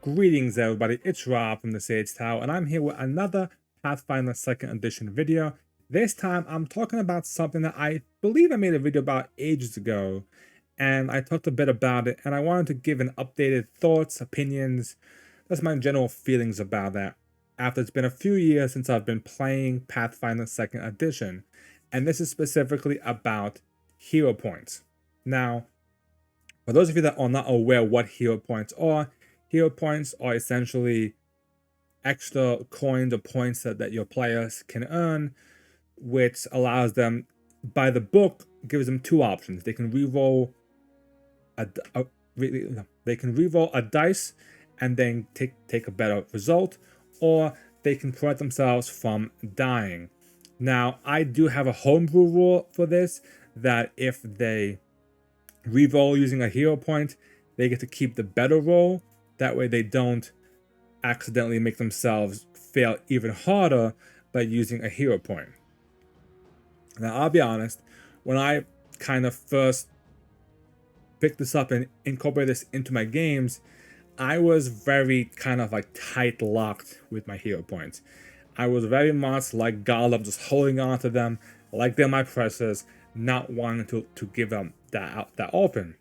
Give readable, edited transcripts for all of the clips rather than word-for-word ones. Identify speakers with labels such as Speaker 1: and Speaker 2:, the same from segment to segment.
Speaker 1: Greetings everybody, it's Rob from the Sage Tower, and I'm here with another Pathfinder 2nd Edition video. This time I'm talking about something that I believe I made a video about ages ago, and I talked a bit about it, and I wanted to give an updated thoughts, opinions, that's my general feelings about that, after it's been a few years since I've been playing Pathfinder 2nd Edition, and this is specifically about hero points. Now, for those of you that are not aware what hero points are essentially extra coins or points that your players can earn, which allows them, by the book, gives them two options. They can reroll a dice and then take a better result, or they can prevent themselves from dying. Now, I do have a homebrew rule for this, that if they reroll using a hero point, they get to keep the better roll. That way they don't accidentally make themselves fail even harder by using a hero point. Now, I'll be honest, when I kind of first picked this up and incorporated this into my games, I was very kind of like tight-locked with my hero points. I was very much like Gollum, just holding on to them like they're my precious, not wanting to give them that open.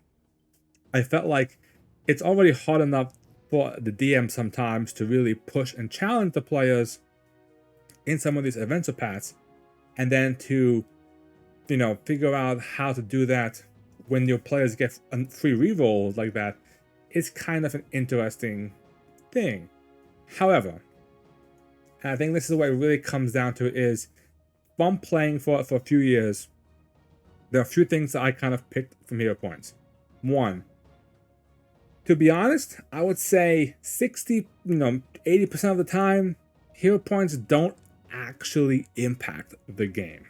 Speaker 1: I felt like it's already hard enough for the DM sometimes to really push and challenge the players in some of these adventure paths, and then to, figure out how to do that when your players get free rerolls like that is kind of an interesting thing. However, and I think this is what it really comes down to, is from playing for a few years, there are a few things that I kind of picked from hero points. One, to be honest, I would say 80% of the time, hero points don't actually impact the game.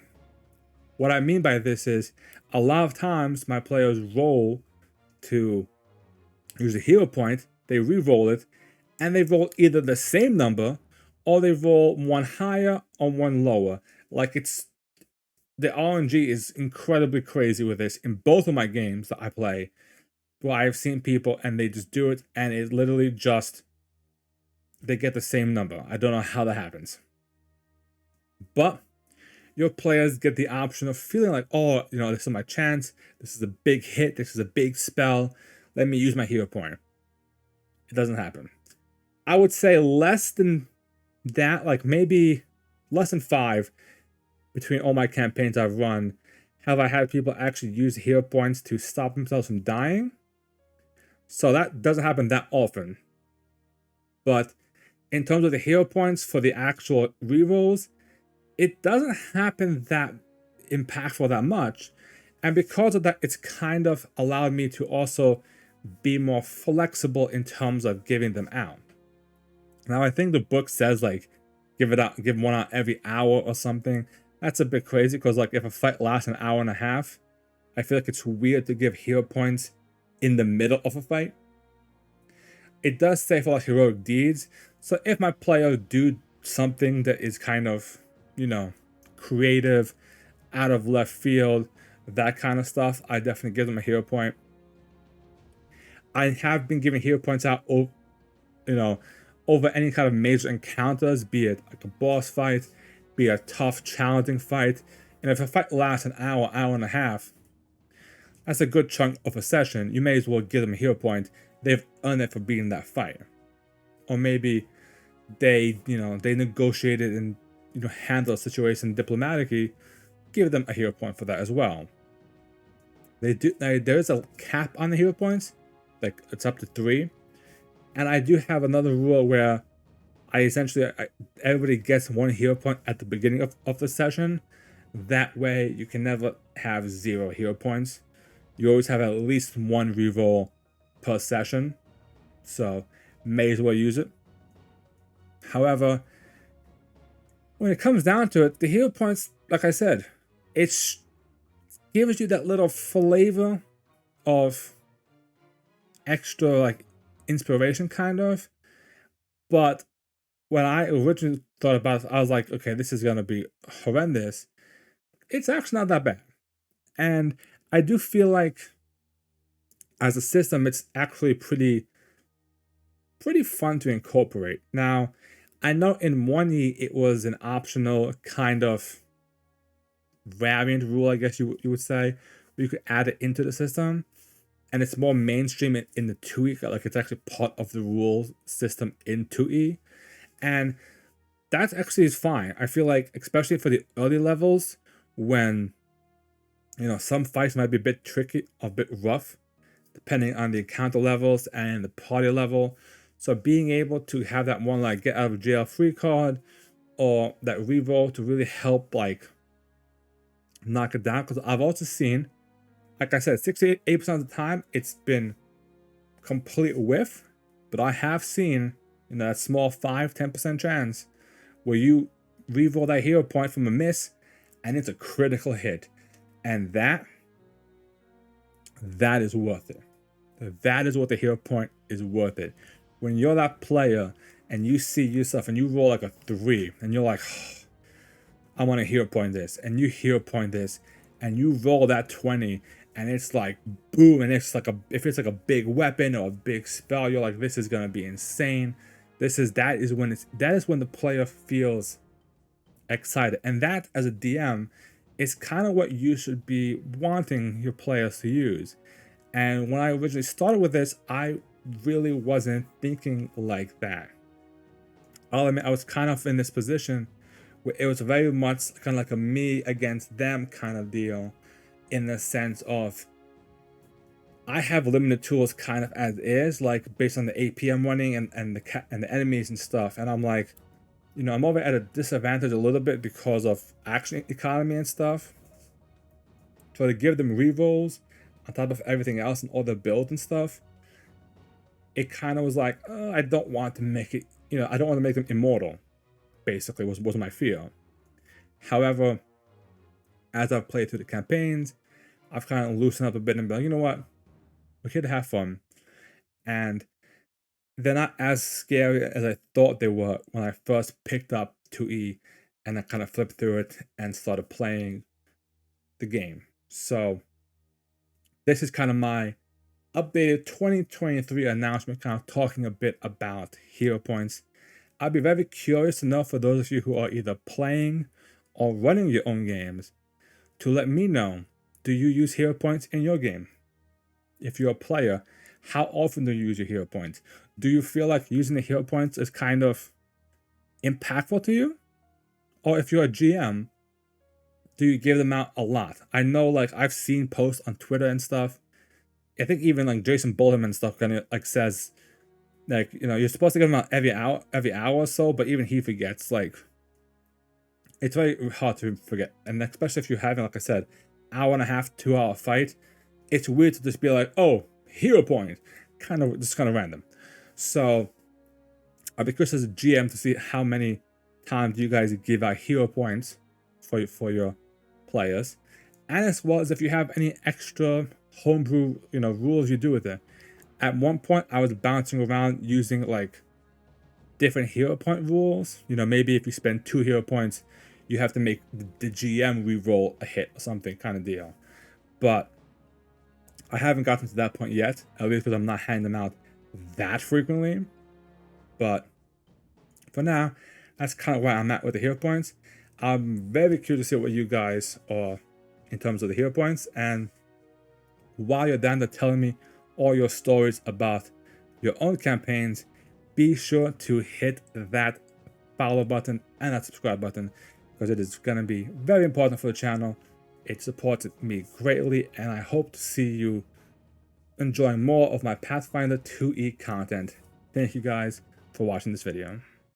Speaker 1: What I mean by this is, a lot of times my players roll to use a hero point, they re-roll it, and they roll either the same number, or they roll one higher or one lower. Like, the RNG is incredibly crazy with this in both of my games that I play, where I've seen people and they just do it and it literally just, they get the same number. I don't know how that happens. But your players get the option of feeling like, oh, this is my chance. This is a big hit. This is a big spell. Let me use my hero point. It doesn't happen. I would say less than that, like maybe less than 5 between all my campaigns I've run, have I had people actually use hero points to stop themselves from dying. So that doesn't happen that often. But in terms of the hero points for the actual rerolls, it doesn't happen that impactful that much. And because of that, it's kind of allowed me to also be more flexible in terms of giving them out. Now, I think the book says like give one out every hour or something. That's a bit crazy, because like if a fight lasts an hour and a half, I feel like it's weird to give hero points in the middle of a fight. It does say for like heroic deeds, so if my players do something that is kind of, creative, out of left field, that kind of stuff, I definitely give them a hero point. I have been giving hero points out over any kind of major encounters, be it like a boss fight, be a tough, challenging fight. And if a fight lasts an hour and a half, that's a good chunk of a session. You may as well give them a hero point. They've earned it for beating that fight. Or maybe they negotiated and handled a situation diplomatically. Give them a hero point for that as well. There is a cap on the hero points, like it's up to 3. And I do have another rule where everybody gets 1 hero point at the beginning of the session. That way you can never have 0 hero points. You always have at least 1 reroll per session, so may as well use it. However, when it comes down to it, the hero points, like I said, it gives you that little flavor of extra like inspiration kind of. But when I originally thought about it, I was like, okay, this is gonna be horrendous. It's actually not that bad. And I do feel like as a system, it's actually pretty pretty fun to incorporate. Now, I know in 1E it was an optional kind of variant rule, I guess you would say, where you could add it into the system. And it's more mainstream in the 2E, like it's actually part of the rule system in 2E. And that actually is fine. I feel like, especially for the early levels, when, you know, some fights might be a bit tricky, a bit rough, depending on the encounter levels and the party level. So being able to have that one like get out of jail free card or that reroll to really help like knock it down. Because I've also seen, like I said, 68% of the time it's been complete whiff, but I have seen, you know, that small 5-10% chance where you reroll that hero point from a miss and it's a critical hit. And that is worth it. That is what the hero point is worth it. When you're that player and you see yourself and you roll like a 3 and you're like, oh, I want to hero point this, and you hero point this and you roll that 20 and it's like boom, and it's like if it's like a big weapon or a big spell, you're like, this is gonna be insane. That is when the player feels excited. And that, as a DM, is kind of what you should be wanting your players to use. And when I originally started with this, I really wasn't thinking like that. I'll admit, I was kind of in this position where it was very much kind of like a me against them kind of deal, in the sense of I have limited tools kind of as is, like based on the AP I'm running and the enemies and stuff. And I'm like, you know, I'm over at a disadvantage a little bit because of action economy and stuff. So to give them rerolls on top of everything else and all the builds and stuff, it kind of was like, oh, I don't want to make it, you know, I don't want to make them immortal, basically, was my fear. However, as I've played through the campaigns, I've kind of loosened up a bit and been like, you know what, we're here to have fun. And they're not as scary as I thought they were when I first picked up 2E and I kind of flipped through it and started playing the game. So this is kind of my updated 2023 announcement, kind of talking a bit about hero points. I'd be very curious to know, for those of you who are either playing or running your own games, to let me know, do you use hero points in your game? If you're a player, how often do you use your hero points? Do you feel like using the hero points is kind of impactful to you? Or if you're a GM, do you give them out a lot? I know, like, I've seen posts on Twitter and stuff. I think even like Jason Bolton and stuff kind of like says, like, you know, you're supposed to give them out every hour or so, but even he forgets. Like, it's very hard to forget. And especially if you're having, like I said, 1.5 to 2 hour fight, it's weird to just be like, oh, hero point, kind of random. So I'll be curious as a GM to see how many times you guys give out hero points for your players, and as well as if you have any extra homebrew, you know, rules you do with it. At one point, I was bouncing around using like different hero point rules. You know, maybe if you spend 2 hero points, you have to make the GM re-roll a hit or something kind of deal. But I haven't gotten to that point yet, at least because I'm not handing them out that frequently. But for now, that's kind of where I'm at with the hero points. I'm very curious to see what you guys are in terms of the hero points. And while you're down there telling me all your stories about your own campaigns, be sure to hit that follow button and that subscribe button, because it is going to be very important for the channel. It supports me greatly, and I hope to see you enjoying more of my Pathfinder 2E content. Thank you guys for watching this video.